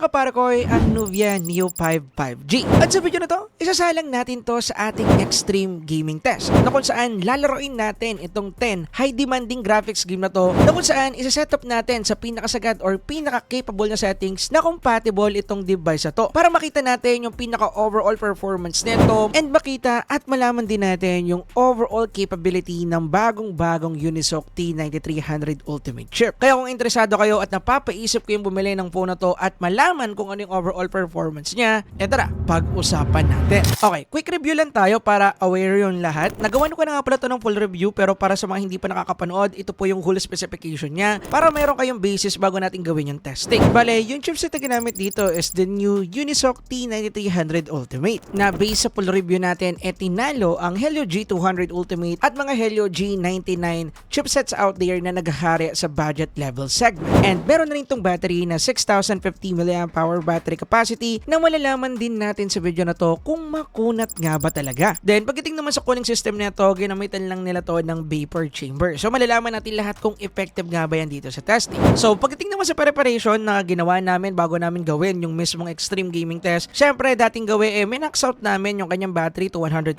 mga kaparkoy, ang Nuvia Neo 5 5G. At sa video na to, isasalang natin to sa ating extreme gaming test na kung saan lalaroin natin itong 10 high demanding graphics game na to na kung saan isa-setup natin sa pinakasagad or pinaka-capable na settings na compatible itong device na to para makita natin yung pinaka-overall performance nito and makita at malaman din natin yung overall capability ng bagong-bagong Unisoc T9300 Ultimate chip. Kaya kung interesado kayo at napapaisip ko yung bumili ng phone na to at malaman kung ano yung overall performance niya, tara, pag-usapan natin. Okay, quick review lang tayo para aware yung lahat. Nagawan ko na nga pala ito ng full review pero para sa mga hindi pa nakakapanood, ito po yung whole specification niya para meron kayong basis bago natin gawin yung testing. Bale, yung chipset na ginamit dito is the new Unisoc T9300 Ultimate na base sa full review natin, tinalo ang Helio G200 Ultimate at mga Helio G99 chipsets out there na naghahari sa budget level segment. And meron na rin itong battery na 6,050 mAh battery capacity na malalaman din natin sa video na to kung makunat nga ba talaga. Then pagdating naman sa cooling system nito, ginamitan lang nila to ng vapor chamber. So malalaman natin lahat kung effective nga ba yan dito sa testing. So pagdating naman sa preparation na ginawa namin bago namin gawin yung mismong extreme gaming test, syempre dating gawin minax out namin yung kanyang battery to 100%.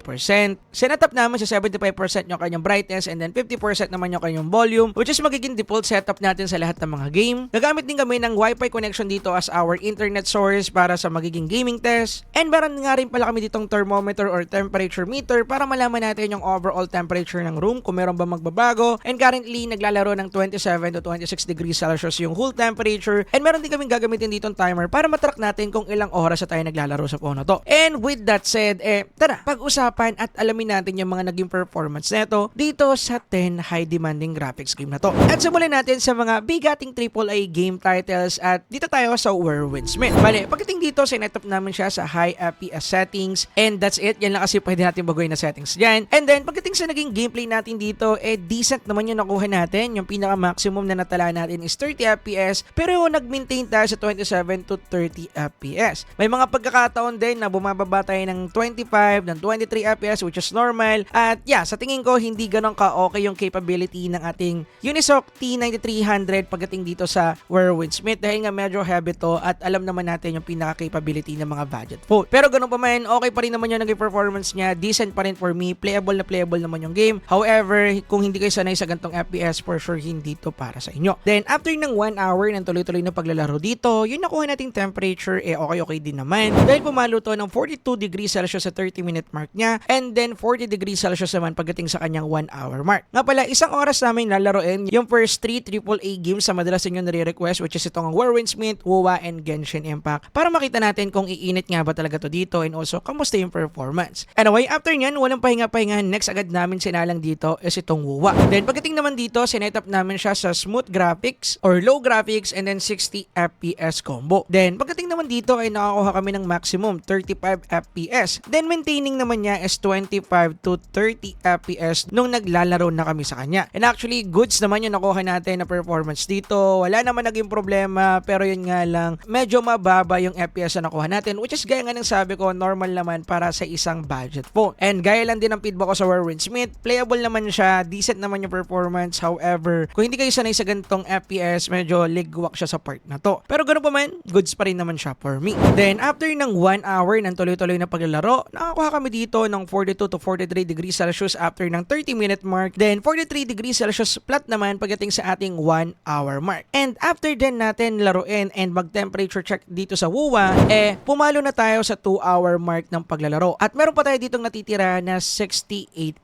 Sinetap namin sa 75% yung kanyang brightness and then 50% naman yung kanyang volume, which is magiging default setup natin sa lahat ng mga game. Gagamit din kami ng Wi-Fi connection dito as our internet source para sa magiging gaming test. And meron nga rin pala kami ditong thermometer or temperature meter para malaman natin yung overall temperature ng room kung meron ba magbabago. And currently, naglalaro ng 27 to 26 degrees Celsius yung whole temperature. And meron din kaming gagamitin ditong timer para matrack natin kung ilang oras na tayo naglalaro sa phone na to. And with that said, tara, pag-usapan at alamin natin yung mga naging performance neto dito sa 10 high demanding graphics game na to. At simulan natin sa mga bigating AAA game titles at dito tayo sa Where Winds Meet. Bale, pagdating dito, sinetap namin siya sa high FPS settings and that's it. Yan lang kasi pwede natin baguhin na settings dyan. And then, pagdating sa naging gameplay natin dito, decent naman yung nakuha natin. Yung pinaka-maximum na natala natin is 30 FPS pero nag-maintain tayo sa 27 to 30 FPS. May mga pagkakataon din na bumababa tayo ng 25, ng 23 FPS which is normal. At yeah, sa tingin ko, hindi ganun ka-okay yung capability ng ating Unisoc T9300 pagdating dito sa Where Winds Meet dahil nga medyo heavy to at alam naman natin yung pinaka-capability ng mga budget phone. Pero ganun pa man, okay pa rin naman yung naging performance niya, decent pa rin for me, playable naman yung game. However, kung hindi kayo sanay sa gantong FPS, for sure hindi to para sa inyo. Then, after ng 1 hour ng tuloy-tuloy na paglalaro dito, yung nakuha nating temperature, okay din naman. Dahil pumalo to ng 42 degrees Celsius sa 30-minute mark niya, and then 40 degrees Celsius naman pagdating sa kanyang 1 hour mark. Nga pala, isang oras namin lalaroin yung first 3 AAA games sa madalas ninyo nare-request, which is itong Where Winds Meet, WoWA, and Genshin Impact, para makita natin kung iinit nga ba talaga to dito and also kamusta yung performance. Anyway, after nyan, walang pahinga-pahinga, next agad namin sinalang dito is itong WoWA. Then pagdating naman dito, sinetap namin siya sa smooth graphics or low graphics and then 60 FPS combo. Then pagdating naman dito ay nakakuha kami ng maximum 35 FPS. Then maintaining naman niya is 25 to 30 FPS nung naglalaro na kami sa kanya. And actually, goods naman yung nakuha natin na performance dito. Wala naman naging problema pero yun nga lang, medyo mababa yung FPS na nakuha natin which is gaya nga ng sabi ko, normal naman para sa isang budget phone. And gaya lang din ang feedback ko sa Where Winds Meet, playable naman siya, decent naman yung performance. However, kung hindi kayo sanay sa ganitong FPS, medyo ligwak siya sa part na to. Pero ganoon pa man, goods pa rin naman siya for me. Then, after ng 1 hour ng tuloy-tuloy na paglalaro, nakakuha kami dito ng 42 to 43 degrees Celsius after ng 30-minute mark. Then, 43 degrees Celsius flat naman pagdating sa ating 1 hour mark. And after din natin laruin and mag-temperature check dito sa WoWA, pumalo na tayo sa 2-hour mark ng paglalaro. At meron pa tayo ditong natitira na 68%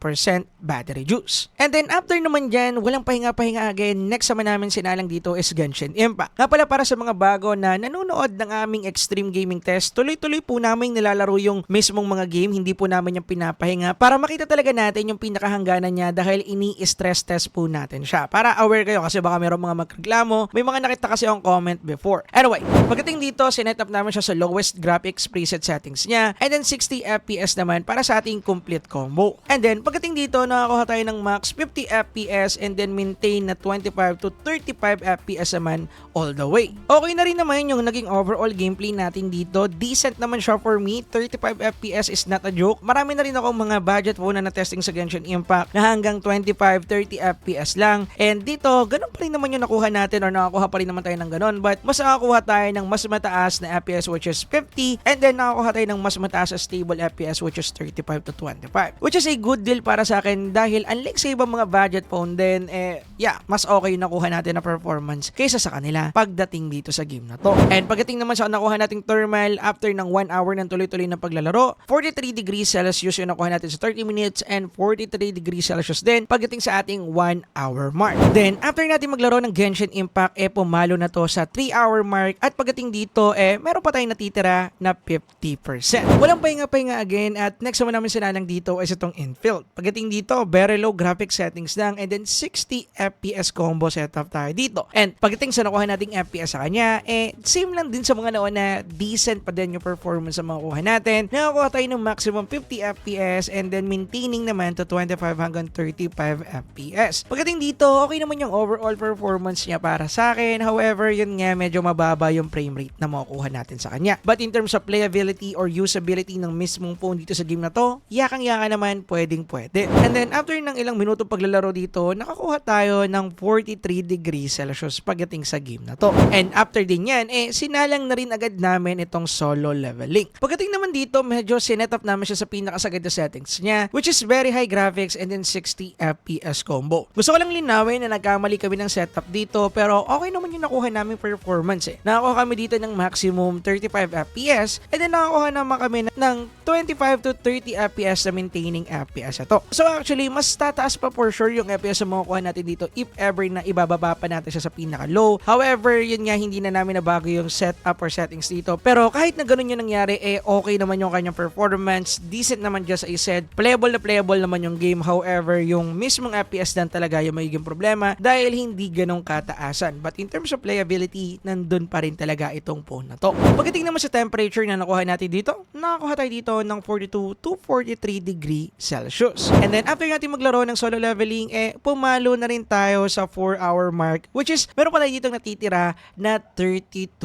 battery juice. And then after naman dyan, walang pahinga-pahinga again, next naman namin sinalang dito is Genshin Impact. Nga pala para sa mga bago na nanonood ng aming extreme gaming test, tuloy-tuloy po namin nilalaro yung mismong mga game, hindi po namin yung pinapahinga para makita talaga natin yung pinakahangganan niya dahil ini-stress test po natin siya. Para aware kayo kasi baka meron mga magreklamo, may mga nakita kasi akong comment before. Anyway, pagdating dito, sinet up namin siya sa lowest graphics preset settings niya and then 60 FPS naman para sa ating complete combo. And then, pagdating dito, nakakuha tayo ng max 50 FPS and then maintain na 25 to 35 FPS naman all the way. Okay na rin naman yung naging overall gameplay natin dito. Decent naman siya for me. 35 FPS is not a joke. Marami na rin akong mga budget phone na testing sa Genshin Impact na hanggang 25-30 FPS lang. And dito, ganun pa rin naman yung nakuha natin or nakakuha pa rin naman tayo ng ganun. But mas nakakuha tayo tayo ng mas mataas na FPS which is 50 and then nakakuha tayo ng mas mataas na stable FPS which is 35 to 25. Which is a good deal para sa akin dahil unlike sa ibang mga budget phone din, mas okay yung nakuha natin na performance kaysa sa kanila pagdating dito sa game na to. And pagdating naman sa nakuha nating thermal after ng 1 hour ng tuloy-tuloy na paglalaro, 43 degrees Celsius yung nakuha natin sa 30 minutes and 43 degrees Celsius din pagdating sa ating 1 hour mark. Then, after natin maglaro ng Genshin Impact, pumalo na to sa 3 hour mark at pagdating dito, meron pa tayong natitira na 50%. Walang pahinga-pahinga again at next naman namin sinalang dito is itong infield. Pagdating dito, very low graphic settings lang and then 60 FPS combo setup tayo dito. And pagdating sa nakuha nating FPS sa kanya, same lang din sa mga naon na decent pa din yung performance sa mga kuha natin. Nakakuha tayo ng maximum 50 FPS and then maintaining naman to 25 hanggang 35 FPS. Pagdating dito, okay naman yung overall performance niya para sa akin. However, yun nga, medyo mababa yung frame rate na makukuha natin sa kanya. But in terms of playability or usability ng mismong phone dito sa game na to, yakang-yaka naman, pwedeng-pwede. And then, after ng ilang minuto paglalaro dito, nakakuha tayo ng 43 degrees Celsius pagdating sa game na to. And after din yan, sinalang na rin agad namin itong solo leveling. Pagdating naman dito, medyo sinetup namin siya sa pinakasagad na settings niya, which is very high graphics and then 60 FPS combo. Gusto ko lang linawin na nagkamali kami ng setup dito, pero okay naman yung nakuha namin performance. Nakakuha kami dito ng maximum 35 FPS and then nakakuha naman kami ng 25 to 30 FPS na maintaining FPS ito. So actually, mas tataas pa for sure yung FPS na makukuha natin dito if ever na ibababa pa natin siya sa pinaka-low. However, yun nga, hindi na namin nabago yung setup or settings dito. Pero kahit na ganun yung nangyari, okay naman yung kanyang performance. Decent naman, just I said. Playable naman yung game. However, yung mismong FPS dan talaga yung magiging problema dahil hindi ganong kataasan. But in terms of playability, nandun pa rin talaga itong phone na to. Pagdating naman sa temperature na nakuha natin dito, nakakuha tayo dito ng 42 to 43 degree Celsius. And then after natin maglaro ng solo leveling, pumalo na rin tayo sa 4-hour mark, which is meron pa tayo dito natitira na 32%.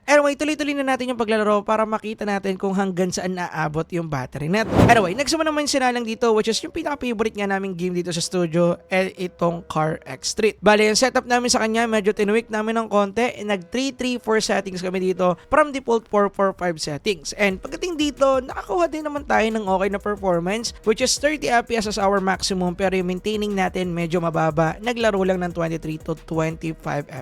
Anyway, tuloy-tuloy na natin yung paglalaro para makita natin kung hanggang saan naabot yung battery net. Anyway, nagsama naman sinalang dito, which is yung pinaka-favorite nga naming game dito sa studio, itong Car X Street. Bale, yung setup namin sa kanya, medyo tinweak namin ng konti, nag 334 settings kami dito from default 445 settings. And pagdating dito, nakakuha din naman tayo ng okay na performance, which is 30 FPS as our maximum, pero yung maintaining natin medyo mababa, naglaro lang ng 23 to 25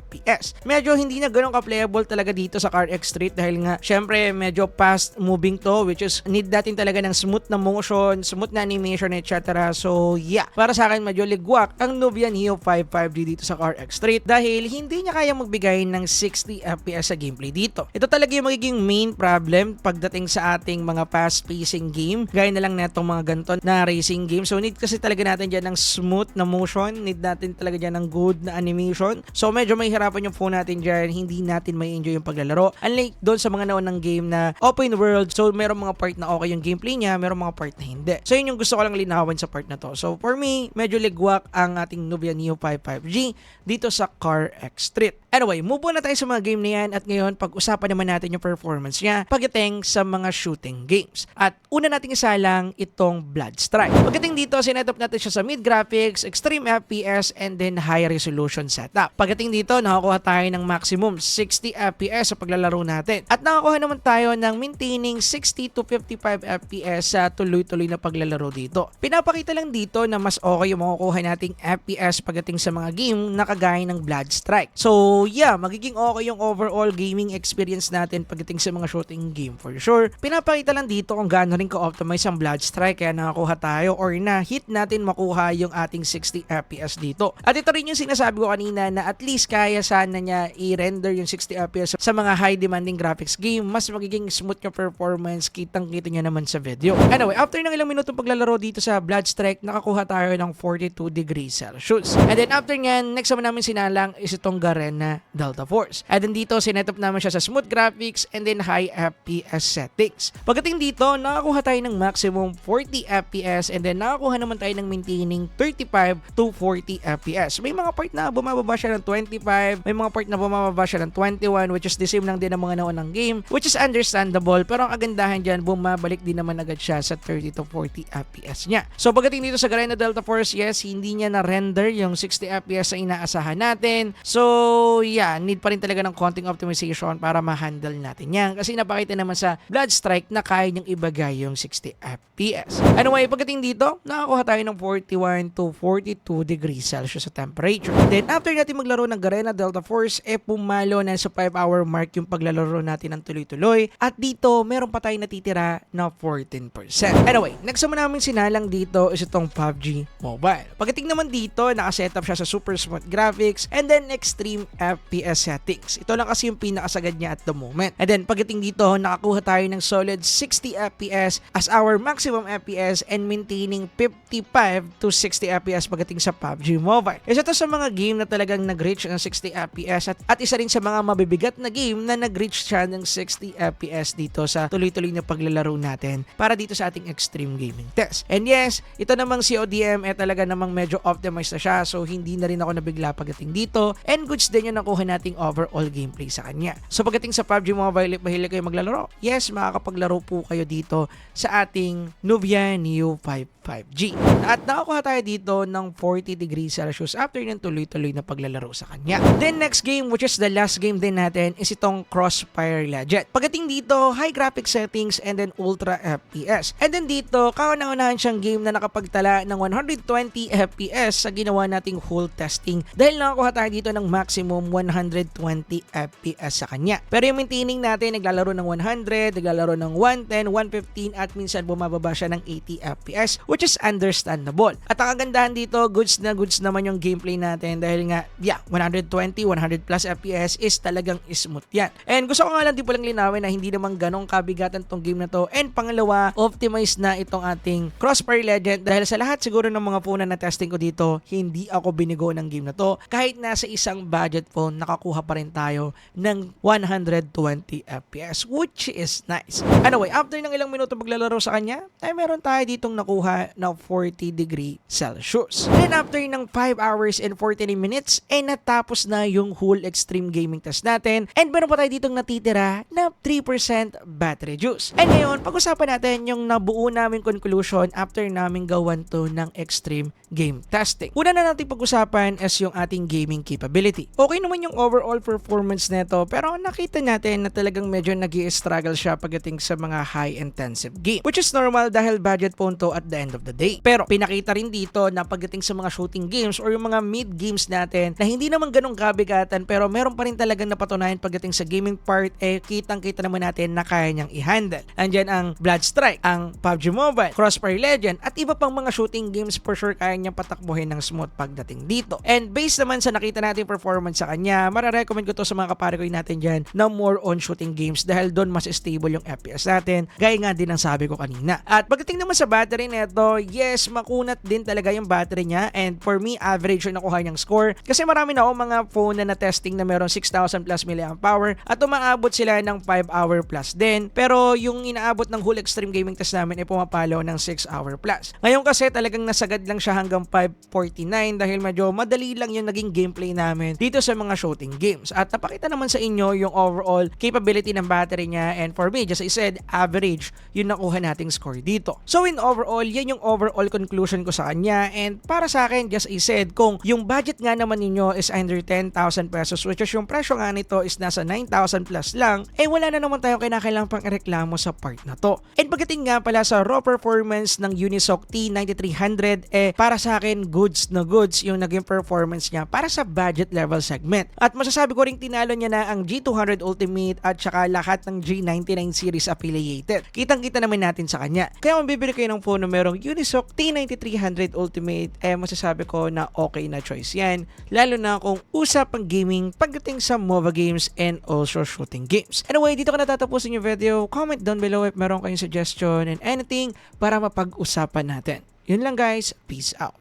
FPS. Medyo hindi na ganun ka-playable talaga dito sa Car X Street dahil nga, syempre, medyo fast moving to, which is need natin talaga ng smooth na motion, smooth na animation, etc. So, yeah. Para sa akin, medyo ligwak ang Nubia Neo 5 5G dito sa Car X Street dahil hindi niya kaya magbigay ng 60 FPS sa gameplay dito. Ito talaga yung magiging main problem pagdating sa ating mga fast-pacing game. Gaya na lang netong mga ganito na racing game. So, need kasi talaga natin dyan ng smooth na motion. Need natin talaga dyan ng good na animation. So, medyo may hirapan yung phone natin dyan. Hindi natin may enjoy yung paglalaro. Unlike doon sa mga naon ng game na open world. So, merong mga part na okay yung gameplay niya. Merong mga part na hindi. So, yun yung gusto ko lang linawin sa part na to. So, for me, medyo ligwak ang ating Nubia Neo 5 5G dito sa Car X Street. Anyway, move on na tayo sa mga game na yan at ngayon pag-usapan naman natin yung performance niya pagdating sa mga shooting games. At una nating isalang itong Bloodstrike. Pagdating dito, sinetup natin siya sa mid graphics, extreme FPS, and then high resolution setup. Pagdating dito, nakakuha tayo ng maximum 60 FPS sa paglalaro natin. At nakakuha naman tayo ng maintaining 60 to 55 FPS sa tuloy-tuloy na paglalaro dito. Pinapakita lang dito na mas okay yung makukuha nating FPS pagdating sa mga game na kagaya ng Bloodstrike. So, yeah, magiging okay yung overall gaming experience natin pagdating sa mga shooting game for sure. Pinapakita lang dito kung gaano rin ka-optimize ang Bloodstrike kaya nakakuha tayo or na-hit natin makuha yung ating 60 FPS dito. At ito rin yung sinasabi ko kanina na at least kaya sana niya i-render yung 60 FPS sa mga high demanding graphics game. Mas magiging smooth yung performance, kitang-kita nyo naman sa video. Anyway, after ng ilang minutong paglalaro dito sa Bloodstrike, nakakuha tayo ng 42 degrees Celsius. And then after nyan, next naman namin sinalang is itong Garena Delta Force. And then dito, sinetup naman siya sa smooth graphics and then high FPS settings. Pagdating dito, nakakuha tayo ng maximum 40 FPS and then nakakuha naman tayo ng maintaining 35 to 40 FPS. May mga part na bumababa siya ng 25, may mga part na bumababa siya ng 21, which is the same lang din ang mga naunang game, which is understandable, pero ang kagandahan dyan, bumabalik din naman agad siya sa 30 to 40 FPS niya. So pagdating dito sa Garena Delta Force, yes, hindi niya na-render yung 60 FPS na inaasahan natin. So, yeah, need pa rin talaga ng konting konting optimization para ma-handle natin yan. Kasi napakita naman sa Bloodstrike na kaya niyang ibagay yung 60 FPS. Anyway, pagdating dito, nakakuha tayo ng 41 to 42 degrees Celsius sa temperature. Then, after natin maglaro ng Garena Delta Force, pumalo na sa 5-hour mark yung paglalaro natin ng tuloy-tuloy. At dito, meron pa tayong natitira na 14%. Anyway, next naman namin sinalang dito is itong PUBG Mobile. Pagdating naman dito, nakasetup siya sa super smooth graphics and then extreme FPS settings. Ito lang kasi yung pinakasagad niya at the moment. And then, pagdating dito, nakakuha tayo ng solid 60 FPS as our maximum FPS and maintaining 55 to 60 FPS pagdating sa PUBG Mobile. Isa to sa mga game na talagang nag-reach ng 60 FPS at isa rin sa mga mabibigat na game na nag-reach siya ng 60 FPS dito sa tuloy-tuloy na paglalaro natin para dito sa ating extreme gaming test. And yes, ito namang si ODM talaga namang medyo optimized na siya, so hindi na rin ako nabigla pagdating dito and goods din yung nakuha nating overall gameplay sa kanya. So pagdating sa PUBG Mobile, mahilig kayo maglalaro? Yes, makakapaglaro po kayo dito sa ating Nubia Neo 5G. At nakakuha tayo dito ng 40 degrees Celsius after ng tuloy-tuloy na paglalaro sa kanya. Then next game, which is the last game din natin, is itong Crossfire Legend. Pagdating dito, high graphic settings and then ultra FPS. And then dito, kauna-unahan siyang game na nakapagtala ng 120 FPS sa ginawa nating whole testing dahil nakakuha tayo dito ng maximum 120 FPS sa kanya. Pero yung maintaining natin, naglalaro ng 100, naglalaro ng 110, 115 at minsan bumababa siya ng 80 FPS, which is understandable. At ang kagandahan dito, goods na goods naman yung gameplay natin dahil nga, 120, 100 plus FPS is talagang smooth yan. And gusto ko nga lang di palang linawin na hindi naman ganong kabigatan tong game na to. And pangalawa, optimize na itong ating Crossfire Legend dahil sa lahat siguro ng mga phone na testing ko dito, hindi ako binigo ng game na to. Kahit nasa isang budget phone, nakakuha pa rin tayo ng 120 FPS, which is nice. Anyway, after ng ilang minuto maglalaro sa kanya, ay meron tayo ditong nakuha na 40 degree Celsius. Then after ng 5 hours and 49 minutes, ay natapos na yung whole extreme gaming test natin and meron pa tayo ditong natitira na 3% battery juice. And ngayon, pag-usapan natin yung nabuo namin conclusion after namin gawan to ng extreme game testing. Una na natin pag-usapan is yung ating gaming capability. Okay naman yung overall performance nito pero nakita natin na talagang medyo nag-i-struggle siya pagdating sa mga high-intensive game. Which is normal dahil budget phone to at the end of the day. Pero pinakita rin dito na pagdating sa mga shooting games or yung mga mid games natin na hindi naman ganong kabigatan pero meron pa rin talagang napatunayan pagdating sa gaming part kitang-kita naman natin na kaya niyang i-handle. Andyan ang Bloodstrike, ang PUBG Mobile, Crossfire Legend at iba pang mga shooting games for sure kaya niyang patakbuhin ng smooth pagdating dito. And based naman sa nakita natin performance sa kanya, mararecommend ko to sa mga kapare ko natin dyan na more on shooting games dahil doon mas stable yung FPS natin. Gaya nga din ang sabi ko kanina. At pagdating naman sa battery neto, yes, makunat din talaga yung battery niya and for me, average yung nakuha niyang score kasi marami na ako mga phone na na-testing na meron 6,000 plus mAh at umaabot sila ng 5 hour plus din. Pero yung inaabot ng whole extreme gaming test namin ay pumapalo ng 6 hour plus. Ngayon kasi talagang nasagad lang siya hanggang 549 dahil medyo madali lang yung naging gameplay namin dito sa mga shooting games. At napakita naman sa inyo yung overall capability ng battery niya and for me, just as I said, average yung nakuha nating score dito. So in overall, yan yung overall conclusion ko sa kanya and para sa akin, just as I said, kung yung budget nga naman ninyo is under 10,000 pesos which is yung presyo nga nito is nasa 9,000 plus lang, wala na naman tayo kinakailangan pang ireklamo sa part na to. And pagdating nga pala sa raw performance ng Unisoc T9300, para sa akin, goods na goods yung naging performance niya para sa budget level segment. At masasabi ko ring tinalo niya na ang G200 Ultimate at saka lahat ng G99 series affiliated. Kitang-kita naman natin sa kanya. Kaya kung bibili kayo ng phone na merong Unisoc T9300 Ultimate, masasabi ko na okay na choice yan. Lalo na kung usapang gaming pagdating sa MOBA games and also shooting games. Anyway, dito ko natatapusin yung video. Comment down below if meron kayong suggestion and anything para mapag-usapan natin. Yun lang guys. Peace out.